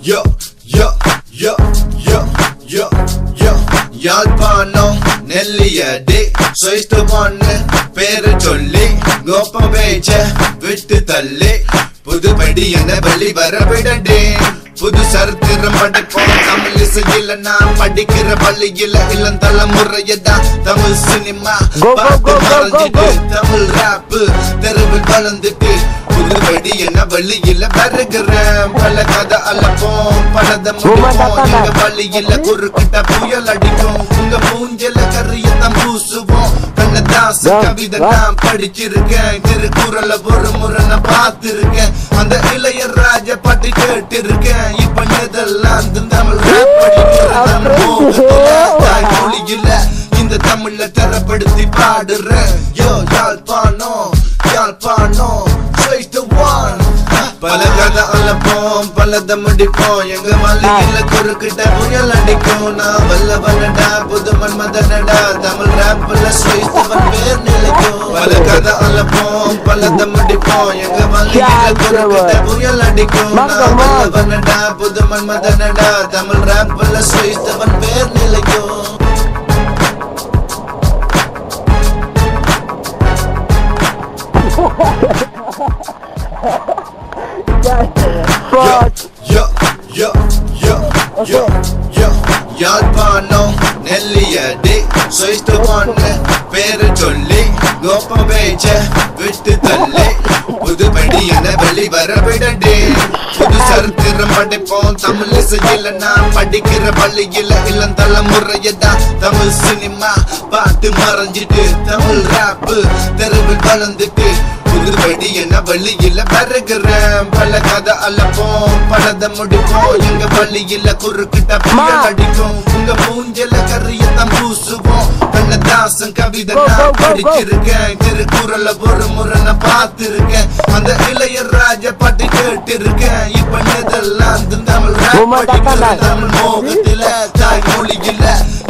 yo, yo, yo, yo, yo, yo. Yazhpanam Nelliyadi சொய்த்து ஒன்னு பேரு சொல்லி கோப்ப பேச்ச விட்டு தள்ளி புதுபடி என வெளி வர விடண்டே புது சரித்திரம் படைப்போம் தமிழ் இசையில நான் படிக்கிற பள்ளியில இளம் தலைமுறையதான் தமிழ் சினிமா பார்த்து மறைஞ்சிட்டு தமிழ் ராப்பு தெருவில் வளர்ந்துட்டு புதுபடி என வழியில வருகிறேன் பல கதை அலப்போம் பலத முடிப்போம் எங்க வழியில குறுக்கிட்ட புயல் அடிக்கும் உங்க மூஞ்சல கரியத்தான் பூசுவோம் கண்ணதாச கவிதை நான் படிச்சிருக்கேன் திருக்குறள ஒரு முறை நான் பார்த்திருக்கேன் அந்த இளையராஜ பாட்டு கேட்டிருக்கேன் இப்ப நெதர்லாந்து தமிழ் ராப் படிக்கிறேன் தாய் மொழியில இந்த தமிழ்ல தரப்படுத்தி பாடுறேன் யோ யாழ்ப்பாணம் யாழ்ப்பாணம் பல கதை அலப்போம் பலத முடிப்போம் எங்க மலையில குறுக்கிட்ட புயல் அடிக்கும் நான் வல்ல வல்லடா புது மன்மதனடா தமிழ் ராப்ல ஸ்வைஸ்தவன் பேர் நிலைக்கும் பல கதை அலப்போம் பலத முடிப்போம் எங்க மலையில குறுக்கிட்ட புயல் அடிக்கும் நான் வல்ல வல்லடா புது மன்மதனடா தமிழ் ராப்ல ஸ்வைஸ்தவன் பேர் நிலைக்கும் Yo, yo, yo, yo, yo. Yazhpanam Nelliyadi சொய்த்து ஒன்னு பேரு சொல்லி கோப்ப பேச்ச விட்டு தள்ளி புதுபடி என வெளி வர விடண்டே புது சரித்திரம் படைப்போம் தமிழ் இசையில நான் படிக்கிற பள்ளியில இளம் தலைமுறையதான் தமிழ் சினிமா பார்த்து மறைஞ்சிட்டு தமிழ் ராப்பு தெருவில் வளர்ந்துட்டு புதுபடி என வழியில வருகிறேன் பல கதை அலப்போம் பலத முடிப்போம் எங்க வழியில குறுக்கிட்ட புயல் அடிக்கும் உங்க மூஞ்சல கரியத்தான் பூசுவோம் கண்ணதாசன் கவிதை நான் படிச்சிருக்கேன் திருக்குறள ஒரு முறை நான் பார்த்திருக்கேன் அந்த இளையராஜ பாட்டு கேட்டிருக்கேன் இப்ப நெதர்லாந்து தமிழ் ராப் படிக்கிறேன் தமிழ் மோகத்தில தாய் மொழியில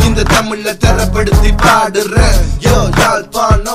இந்த தமிழ்ல தரப்படுத்தி பாடுறேன் யோ யாழ்ப்பாணம்